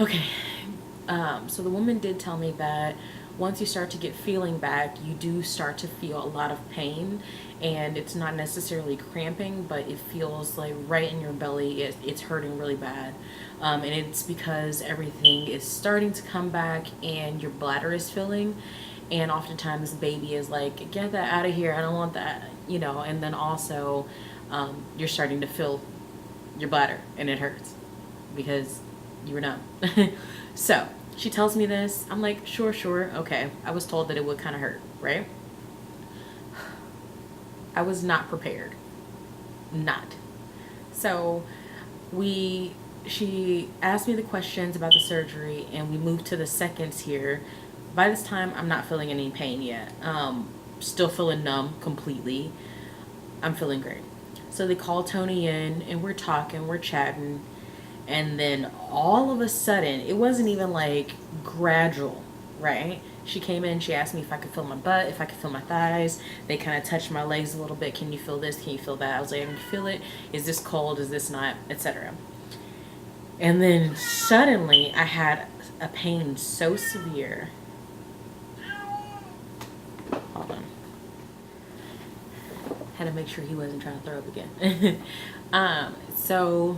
Okay. So the woman did tell me that once you start to get feeling back, you do start to feel a lot of pain, and it's not necessarily cramping, but it feels like right in your belly, it's hurting really bad. And it's because everything is starting to come back and your bladder is filling. And oftentimes, baby is like, get that out of here. I don't want that, you know. And then also, you're starting to feel your bladder and it hurts because you were numb. So she tells me this. I'm like, sure, sure, okay. I was told that it would kind of hurt, right? I was not prepared. Not. So we she asked me the questions about the surgery and we moved to the seconds here. By this time I'm not feeling any pain yet. Still feeling numb completely. I'm feeling great. So they call Tony in and we're talking, we're chatting, and then all of a sudden, it wasn't even like gradual, right? She came in, she asked me if I could feel my butt, if I could feel my thighs. They kind of touched my legs a little bit. Can you feel this? Can you feel that? I was like, I can feel it. Is this cold? Is this not? Etc. And then suddenly, I had a pain so severe. Hold on. Had to make sure he wasn't trying to throw up again. So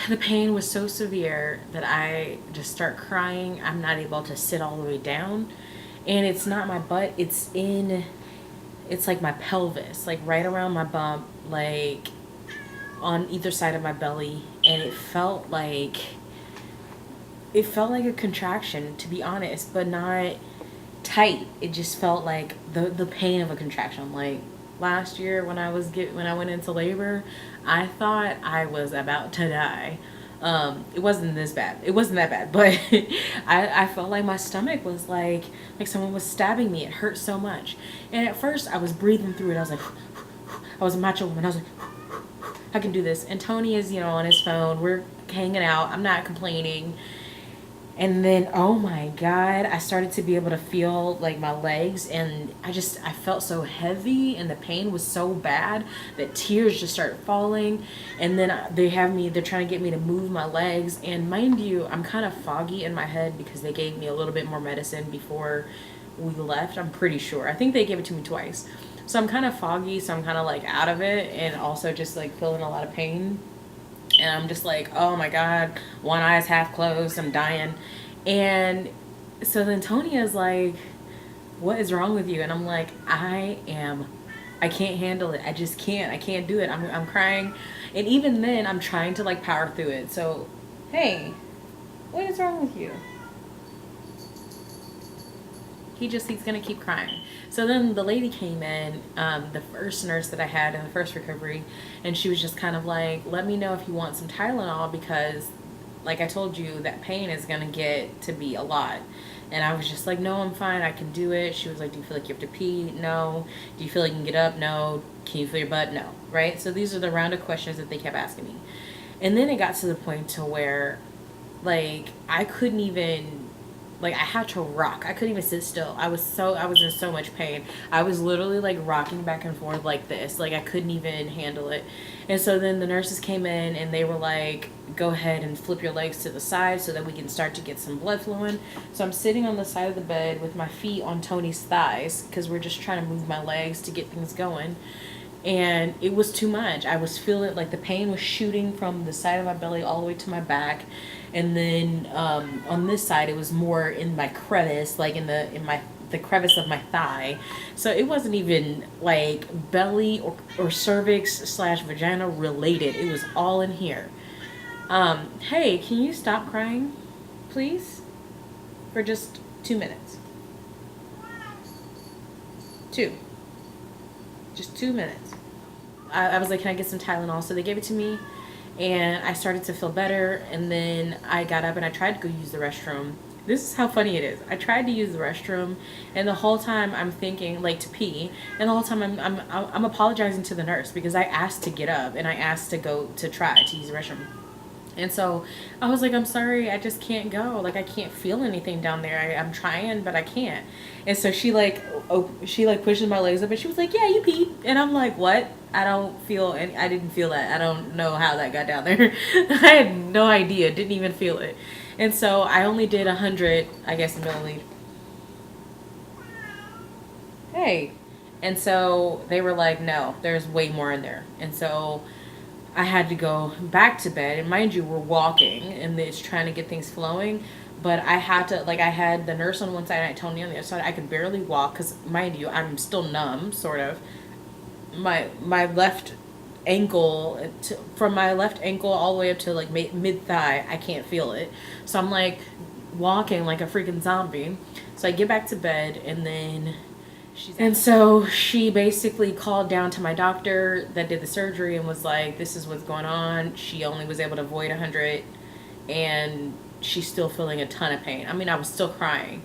the pain was so severe that I just start crying. I'm not able to sit all the way down. And it's not my butt, it's like my pelvis, like right around my bump, like on either side of my belly. And it felt like a contraction, to be honest, but not tight. It just felt like the pain of a contraction. Like last year when I went into labor, I thought I was about to die. It wasn't this bad. It wasn't that bad, but I felt like my stomach was like someone was stabbing me. It hurt so much. And at first I was breathing through it. I was like, I was a macho woman. I was like, I can do this. And Tony is, on his phone. We're hanging out. I'm not complaining. And then, oh my God, I started to be able to feel like my legs, and I felt so heavy, and the pain was so bad that tears just started falling. And then they're trying to get me to move my legs. And mind you, I'm kind of foggy in my head because they gave me a little bit more medicine before we left. I'm pretty sure. I think they gave it to me twice. So I'm kind of foggy, so I'm kind of like out of it, and also just like feeling a lot of pain. And I'm just like, oh my God, one eye's half closed, I'm dying. And so then Tony is like, what is wrong with you? And I'm like, I can't handle it. I just can't. I can't do it. I'm crying. And even then, I'm trying to like power through it. So, hey, what is wrong with you? He's gonna keep crying. So then the lady came in, the first nurse that I had in the first recovery, and she was just kind of like, let me know if you want some Tylenol because, like I told you, that pain is gonna get to be a lot. And I was just like, no, I'm fine, I can do it. She was like, do you feel like you have to pee? No. Do you feel like you can get up? No. Can you feel your butt? No. Right? So these are the round of questions that they kept asking me. And then it got to the point to where, like, I couldn't even, like, I had to rock. I couldn't even sit still. I was in so much pain. I was literally like rocking back and forth like this. Like I couldn't even handle it. And so then the nurses came in and they were like, go ahead and flip your legs to the side so that we can start to get some blood flowing. So I'm sitting on the side of the bed with my feet on Tony's thighs because we're just trying to move my legs to get things going. And it was too much. I was feeling like the pain was shooting from the side of my belly all the way to my back, and then on this side it was more in my crevice, like in the crevice of my thigh. So it wasn't even like belly or cervix slash vagina related. It was all in here. Hey, can you stop crying, please, for just 2 minutes? Two. Just 2 minutes. I was like, can I get some Tylenol? So they gave it to me, and I started to feel better. And then I got up and I tried to go use the restroom. This is how funny it is. I tried to use the restroom, and the whole time I'm thinking, like, to pee, and the whole time I'm apologizing to the nurse because I asked to get up and I asked to go to try to use the restroom. And so I was like, I'm sorry, I just can't go. Like, I can't feel anything down there. I'm trying, but I can't. And so she like, she like pushes my legs up, and she was like, yeah, you peed. And I'm like, what? I don't feel any. I didn't feel that. I don't know how that got down there. I had no idea. Didn't even feel it. And so I only did 100, I guess, milliliters. Hey. And so they were like, no, there's way more in there. And so I had to go back to bed. And mind you, we're walking and it's trying to get things flowing. But I had to, like, I had the nurse on one side and Tony on the other side. I could barely walk because, mind you, I'm still numb, sort of. My left ankle, from my left ankle all the way up to, like, mid thigh, I can't feel it. So I'm, like, walking like a freaking zombie. So I get back to bed, and then and so she basically called down to my doctor that did the surgery and was like, this is what's going on. She only was able to avoid 100, and she's still feeling a ton of pain. I mean, I was still crying.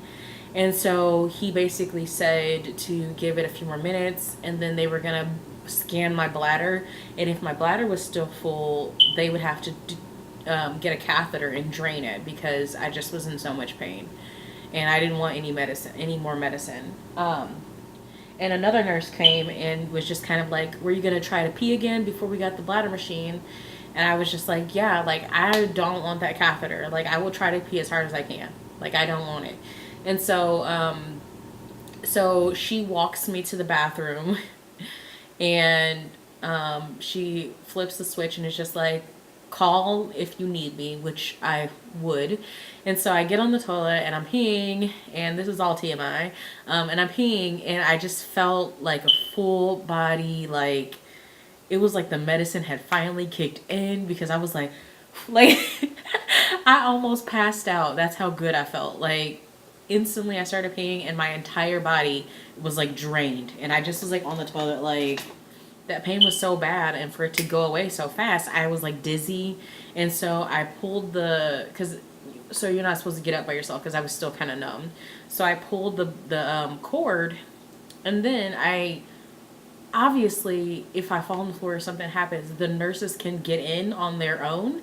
And so he basically said to give it a few more minutes, and then they were going to scan my bladder. And if my bladder was still full, they would have to get a catheter and drain it because I just was in so much pain. And I didn't want any more medicine. And another nurse came and was just kind of like, were you going to try to pee again before we got the bladder machine? And I was just like, yeah, like, I don't want that catheter. Like, I will try to pee as hard as I can. Like, I don't want it. And so, so she walks me to the bathroom and she flips the switch and is just like, call if you need me, which I would. And so I get on the toilet and I'm peeing, and this is all TMI, and I'm peeing, and I just felt like a full body, like, it was like the medicine had finally kicked in, because I was like I almost passed out. That's how good I felt. Like, instantly I started peeing and my entire body was like drained, and I just was like on the toilet, like, that pain was so bad, and for it to go away so fast, I was like dizzy. And so I pulled so you're not supposed to get up by yourself because I was still kind of numb. So I pulled the cord, and then obviously, if I fall on the floor or something happens, the nurses can get in on their own.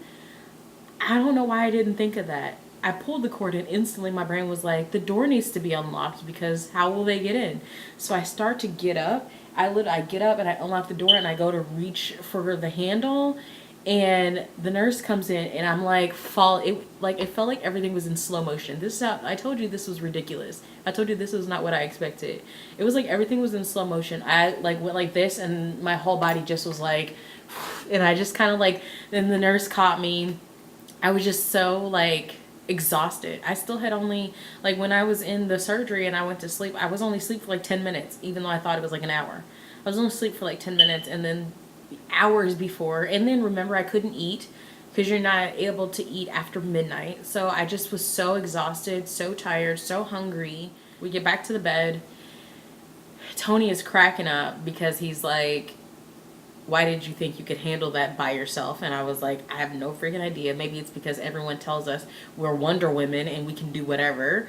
I don't know why I didn't think of that. I pulled the cord, and instantly my brain was like, the door needs to be unlocked because how will they get in? So I start to get up. I get up and I unlock the door and I go to reach for the handle, and the nurse comes in and I'm like it felt like everything was in slow motion. This is how I told you this was ridiculous. I told you this was not what I expected. It was like everything was in slow motion. I like went like this and my whole body just was like, and I just kind of like, then the nurse caught me. I was just so like exhausted. I still had only, like, when I was in the surgery and I went to sleep, I was only asleep for like 10 minutes, even though I thought it was like an hour. I was only asleep for like 10 minutes, and then hours before, and then remember, I couldn't eat because you're not able to eat after midnight. So I just was so exhausted, so tired, so hungry. We get back to the bed. Tony is cracking up because he's like, why did you think you could handle that by yourself? And I was like, I have no freaking idea. Maybe it's because everyone tells us we're Wonder Women and we can do whatever,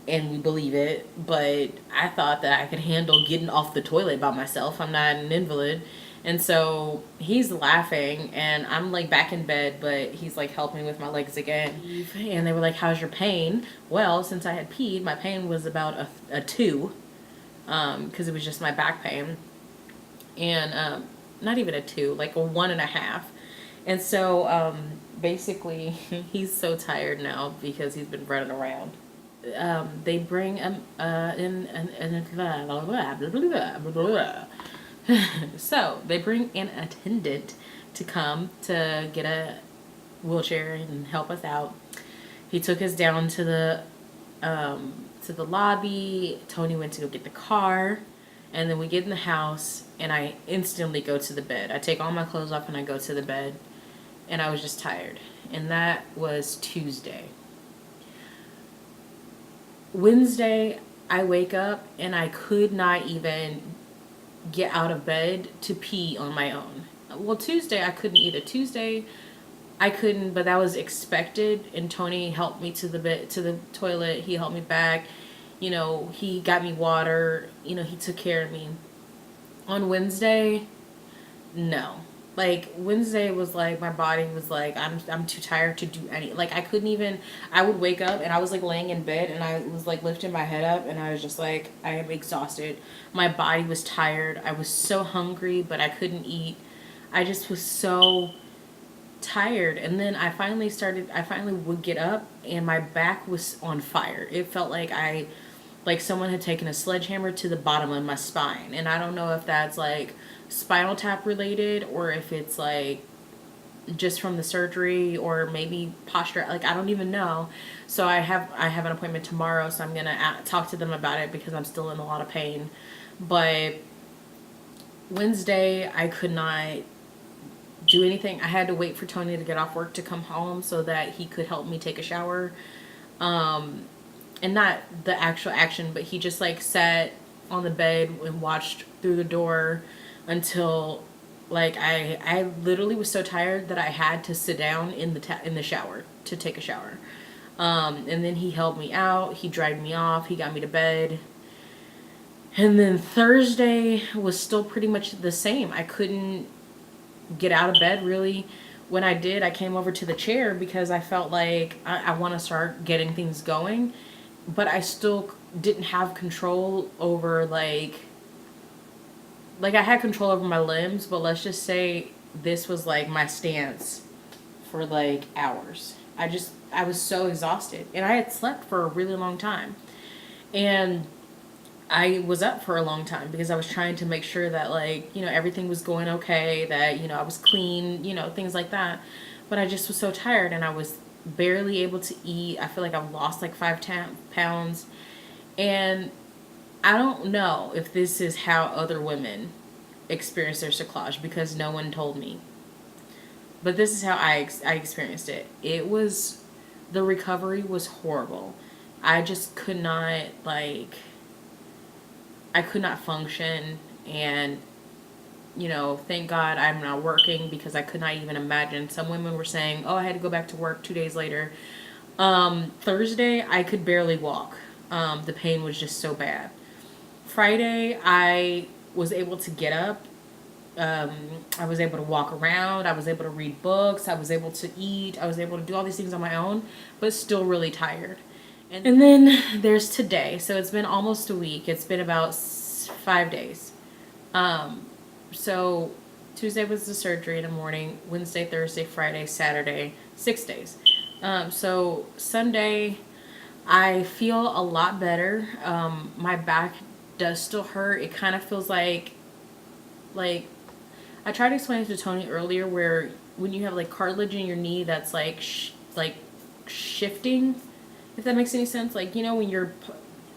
and we believe it. But I thought that I could handle getting off the toilet by myself. I'm not an invalid. And so he's laughing, and I'm like back in bed, but he's like helping with my legs again. And they were like, how's your pain? Well, since I had peed, my pain was about a 2, because it was just my back pain. And not even a 2, like a 1.5. And so basically he's so tired now because he's been running around. They bring so they bring an attendant to come to get a wheelchair and help us out. He took us down to the lobby. Tony went to go get the car. And then we get in the house, and I instantly go to the bed. I take all my clothes off, and I go to the bed. And I was just tired. And that was Tuesday. Wednesday, I wake up, and I could not even get out of bed to pee on my own. Well, Tuesday, I couldn't either. Tuesday, I couldn't, but that was expected. And Tony helped me to the toilet. He helped me back. You know, he got me water. You know, he took care of me. On Wednesday, no. like Wednesday was like my body was like I'm too tired to do any, like I couldn't even, I would wake up and I was like laying in bed and I was like lifting my head up and I was just like I am exhausted. My body was tired. I was so hungry but I couldn't eat. I just was so tired. And then I finally would get up and my back was on fire. It felt like like someone had taken a sledgehammer to the bottom of my spine. And I don't know if that's like spinal tap related or if it's like just from the surgery or maybe posture, like I don't even know. So I have an appointment tomorrow, so I'm going to talk to them about it because I'm still in a lot of pain. But Wednesday I could not do anything. I had to wait for Tony to get off work to come home so that he could help me take a shower. And not the actual action, but he just like sat on the bed and watched through the door until like I literally was so tired that I had to sit down in the shower to take a shower. And then he helped me out. He dried me off. He got me to bed. And then Thursday was still pretty much the same. I couldn't get out of bed really. When I did, I came over to the chair because I felt like I want to start getting things going. But I still didn't have control over like I had control over my limbs, but let's just say this was like my stance for like hours. I was so exhausted and I had slept for a really long time. And I was up for a long time because I was trying to make sure that like, you know, everything was going okay, that, you know, I was clean, you know, things like that. But I just was so tired and I was barely able to eat. I feel like I've lost like 5 pounds. And I don't know if this is how other women experience their cerclage because no one told me. But this is how I experienced it. The recovery was horrible. I just could not, like, I could not function. And, you know, thank God I'm not working because I could not even imagine. Some women were saying, oh, I had to go back to work 2 days later. Thursday, I could barely walk. The pain was just so bad. Friday, I was able to get up. I was able to walk around. I was able to read books. I was able to eat. I was able to do all these things on my own, but still really tired. And then there's today. So it's been almost a week. It's been about 5 days. So Tuesday was the surgery in the morning. Wednesday, Thursday, Friday, Saturday, 6 days. So Sunday, I feel a lot better. My back does still hurt. It kind of feels like I tried to explain it to Tony earlier, where when you have like cartilage in your knee that's like like shifting, if that makes any sense. Like, you know, when you're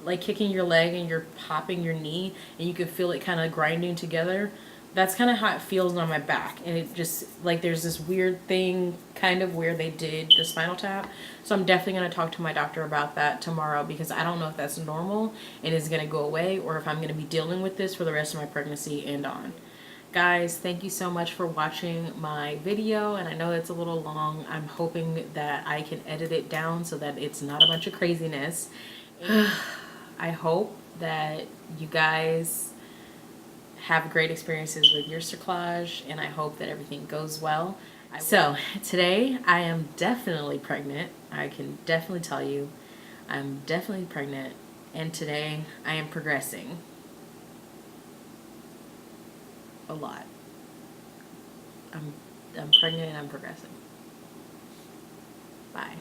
like kicking your leg and you're popping your knee and you can feel it kind of grinding together. That's kind of how it feels on my back. And it just, like, there's this weird thing kind of where they did the spinal tap. So I'm definitely going to talk to my doctor about that tomorrow because I don't know if that's normal and is going to go away or if I'm going to be dealing with this for the rest of my pregnancy and on. Guys, thank you so much for watching my video, and I know it's a little long. I'm hoping that I can edit it down so that it's not a bunch of craziness. I hope that you guys have great experiences with your cerclage, and I hope that everything goes well. So today I am definitely pregnant. I can definitely tell you I'm definitely pregnant, and today I am progressing a lot. I'm pregnant and I'm progressing. Bye.